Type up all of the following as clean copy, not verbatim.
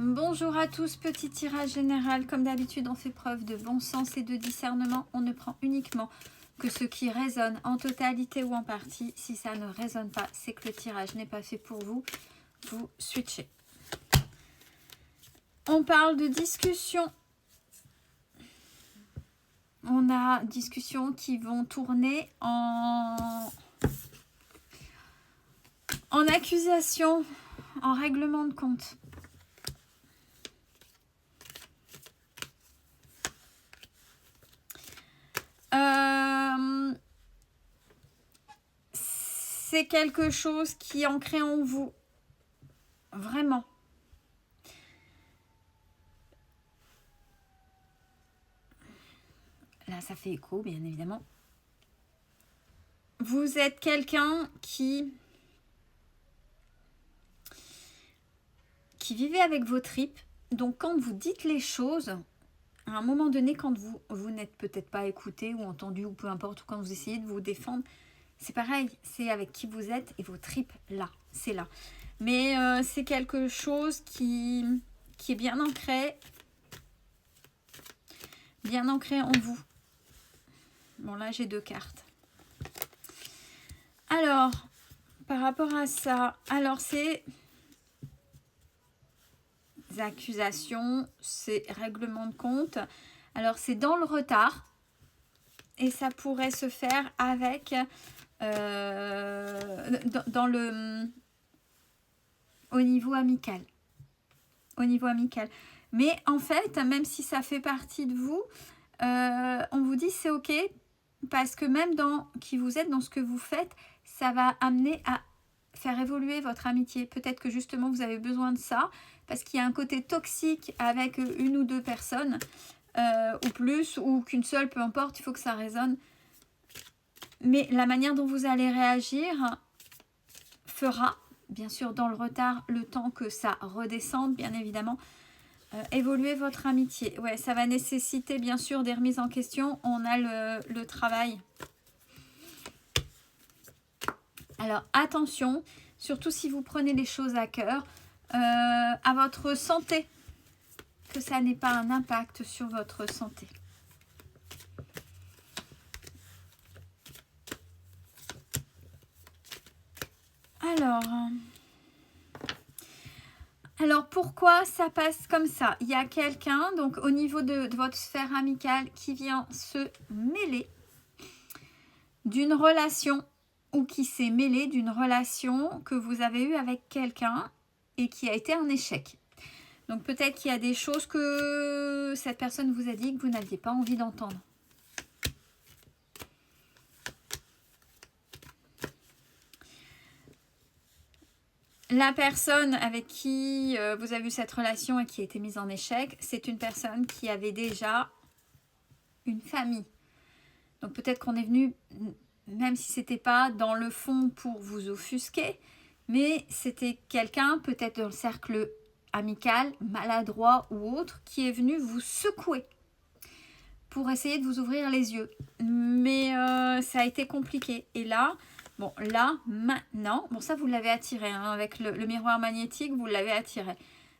Bonjour à tous, petit tirage général. Comme d'habitude, on fait preuve de bon sens et de discernement. On ne prend uniquement que ce qui résonne en totalité ou en partie. Si ça ne résonne pas, c'est que le tirage n'est pas fait pour vous. Vous switchez. On parle de discussion. On a discussions qui vont tourner en accusation, en règlement de compte. C'est quelque chose qui est ancré en vous. Vraiment. Là, ça fait écho, bien évidemment. Vous êtes quelqu'un qui vivez avec vos tripes. Donc, quand vous dites les choses, à un moment donné, quand vous n'êtes peut-être pas écouté ou entendu, ou peu importe, ou quand vous essayez de vous défendre, c'est pareil, c'est avec qui vous êtes et vos tripes, là, c'est là. Mais c'est quelque chose qui est bien ancré en vous. Bon, là, j'ai 2 cartes. Alors, par rapport à ça, alors c'est des accusations, c'est règlement de compte. Alors, c'est dans le retard. Et ça pourrait se faire avec au niveau amical. Mais en fait, même si ça fait partie de vous, on vous dit c'est ok, parce que même dans qui vous êtes, dans ce que vous faites, ça va amener à faire évoluer votre amitié. Peut-être que justement vous avez besoin de ça, parce qu'il y a un côté toxique avec une ou 2 personnes, ou plus, ou qu'une seule, peu importe, il faut que ça résonne. Mais la manière dont vous allez réagir fera, bien sûr dans le retard, le temps que ça redescende, bien évidemment, évoluer votre amitié. Ouais, ça va nécessiter bien sûr des remises en question. On a le travail. Alors attention, surtout si vous prenez les choses à cœur, à votre santé, que ça n'ait pas un impact sur votre santé. Alors pourquoi ça passe comme ça? Il y a quelqu'un, donc au niveau de votre sphère amicale, qui vient se mêler d'une relation ou qui s'est mêlé d'une relation que vous avez eue avec quelqu'un et qui a été un échec. Donc peut-être qu'il y a des choses que cette personne vous a dit que vous n'aviez pas envie d'entendre. La personne avec qui vous avez eu cette relation et qui a été mise en échec, c'est une personne qui avait déjà une famille. Donc peut-être qu'on est venu, même si ce n'était pas dans le fond pour vous offusquer, mais c'était quelqu'un, peut-être dans le cercle amical, maladroit ou autre, qui est venu vous secouer pour essayer de vous ouvrir les yeux. Mais ça a été compliqué. Et là... Bon, là, maintenant, bon ça vous l'avez attiré, hein, avec le miroir magnétique, vous l'avez attiré.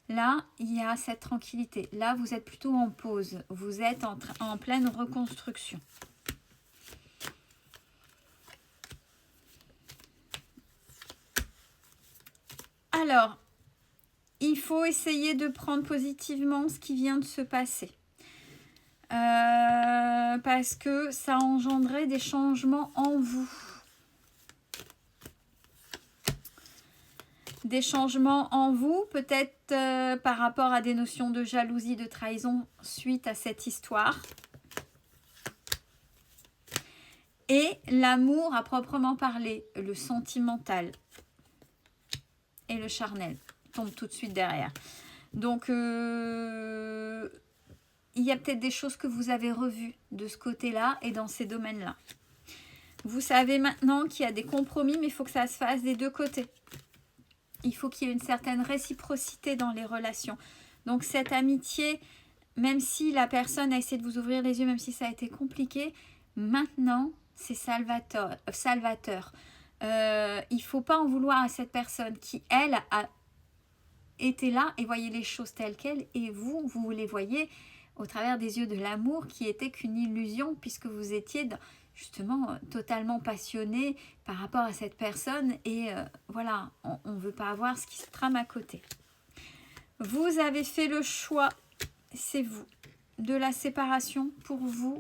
Là, il y a cette tranquillité. Là, vous êtes plutôt en pause. Vous êtes en pleine reconstruction. Alors, il faut essayer de prendre positivement ce qui vient de se passer. Parce que ça a engendré des changements en vous. Des changements en vous, peut-être par rapport à des notions de jalousie, de trahison suite à cette histoire. Et l'amour à proprement parler, le sentimental et le charnel tombent tout de suite derrière. Donc, il y a peut-être des choses que vous avez revues de ce côté-là et dans ces domaines-là. Vous savez maintenant qu'il y a des compromis, mais il faut que ça se fasse des 2 côtés. Il faut qu'il y ait une certaine réciprocité dans les relations. Donc cette amitié, même si la personne a essayé de vous ouvrir les yeux, même si ça a été compliqué, maintenant c'est salvateur. Il ne faut pas en vouloir à cette personne qui, elle, a était là et voyait les choses telles quelles, et vous les voyez au travers des yeux de l'amour qui était qu'une illusion, puisque vous étiez justement totalement passionné par rapport à cette personne, et voilà, on ne veut pas avoir ce qui se trame à côté. Vous avez fait le choix, c'est vous, de la séparation pour vous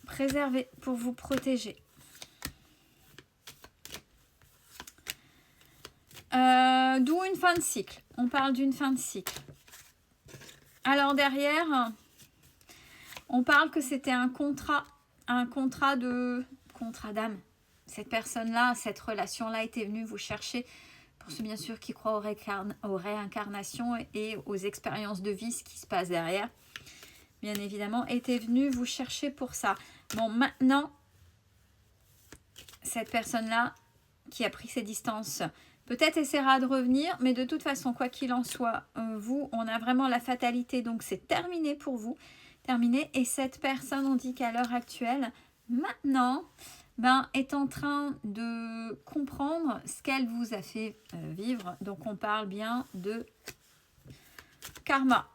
préserver, pour vous protéger. D'où une fin de cycle. On parle d'une fin de cycle. Alors derrière, on parle que c'était un contrat d'âme. Cette personne-là, cette relation-là était venue vous chercher, pour ceux bien sûr qui croient aux réincarnations et aux expériences de vie, ce qui se passe derrière, bien évidemment, était venue vous chercher pour ça. Bon, maintenant, cette personne-là qui a pris ses distances, peut-être essaiera de revenir, mais de toute façon, quoi qu'il en soit, vous, on a vraiment la fatalité, donc c'est terminé pour vous, terminé. Et cette personne, on dit qu'à l'heure actuelle, maintenant, est en train de comprendre ce qu'elle vous a fait vivre. Donc on parle bien de karma.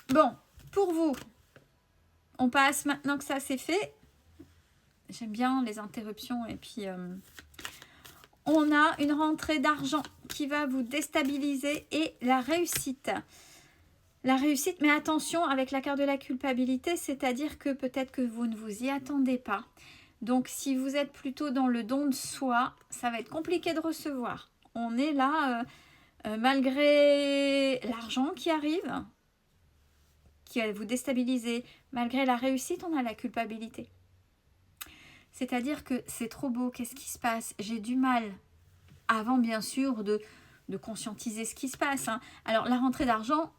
Bon, pour vous, on passe maintenant que ça c'est fait. J'aime bien les interruptions et puis... on a une rentrée d'argent qui va vous déstabiliser et la réussite. La réussite, mais attention avec la carte de la culpabilité, c'est-à-dire que peut-être que vous ne vous y attendez pas. Donc si vous êtes plutôt dans le don de soi, ça va être compliqué de recevoir. On est là, malgré l'argent qui arrive, qui va vous déstabiliser, malgré la réussite, on a la culpabilité. C'est-à-dire que c'est trop beau, qu'est-ce qui se passe? J'ai du mal, avant bien sûr de conscientiser ce qui se passe. Hein. Alors la rentrée d'argent,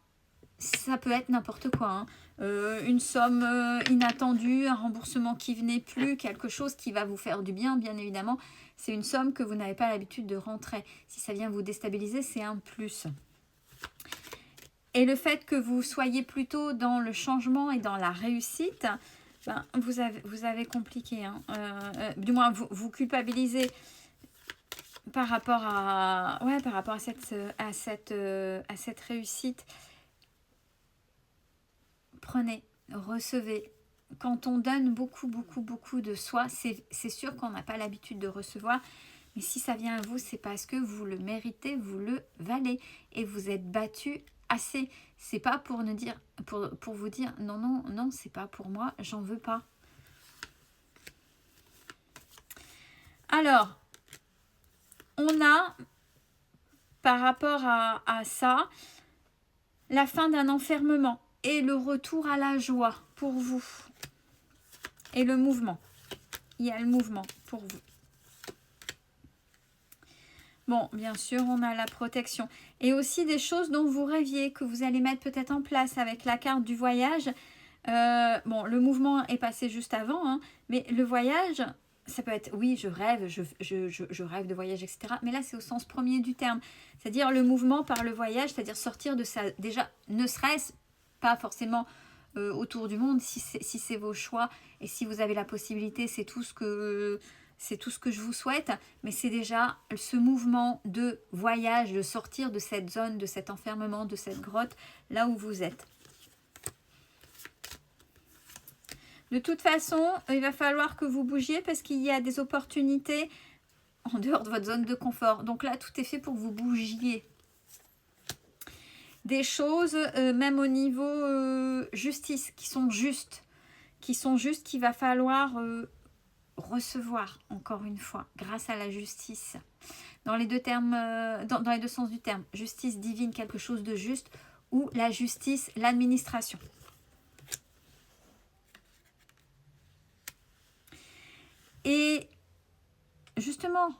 ça peut être n'importe quoi. Hein. Une somme inattendue, un remboursement qui venait plus, quelque chose qui va vous faire du bien, bien évidemment. C'est une somme que vous n'avez pas l'habitude de rentrer. Si ça vient vous déstabiliser, c'est un plus. Et le fait que vous soyez plutôt dans le changement et dans la réussite... vous avez compliqué, hein. Du moins vous culpabilisez par rapport à cette réussite. Prenez, recevez. Quand on donne beaucoup de soi, c'est sûr qu'on n'a pas l'habitude de recevoir, mais si ça vient à vous, c'est parce que vous le méritez, vous le valez et vous êtes battu assez. C'est pas pour vous dire non, c'est pas pour moi, j'en veux pas. Alors, on a par rapport à ça la fin d'un enfermement et le retour à la joie pour vous. Et le mouvement. Il y a le mouvement pour vous. Bon, bien sûr, on a la protection. Et aussi des choses dont vous rêviez, que vous allez mettre peut-être en place avec la carte du voyage. Bon, le mouvement est passé juste avant, hein, mais le voyage, ça peut être, oui, je rêve, je rêve de voyage, etc. Mais là, c'est au sens premier du terme. C'est-à-dire le mouvement par le voyage, c'est-à-dire sortir de ça. Déjà, ne serait-ce pas forcément autour du monde, si c'est vos choix et si vous avez la possibilité, c'est tout ce que je vous souhaite, mais c'est déjà ce mouvement de voyage, de sortir de cette zone, de cet enfermement, de cette grotte, là où vous êtes. De toute façon, il va falloir que vous bougiez parce qu'il y a des opportunités en dehors de votre zone de confort. Donc là, tout est fait pour que vous bougiez. Des choses, même au niveau justice, qui sont justes, qu'il va falloir... recevoir, encore une fois, grâce à la justice. Dans les deux termes, dans les deux sens du terme, justice divine, quelque chose de juste, ou la justice, l'administration. Et justement,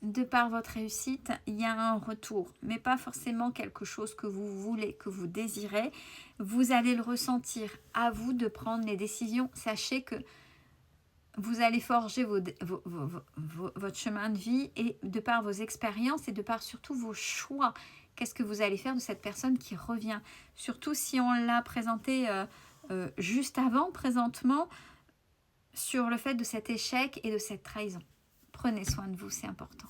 de par votre réussite, il y a un retour, mais pas forcément quelque chose que vous voulez, que vous désirez. Vous allez le ressentir. À vous de prendre les décisions. Sachez que vous allez forger votre chemin de vie et de par vos expériences et de par surtout vos choix. Qu'est-ce que vous allez faire de cette personne qui revient? Surtout si on l'a présenté juste avant, présentement, sur le fait de cet échec et de cette trahison. Prenez soin de vous, c'est important.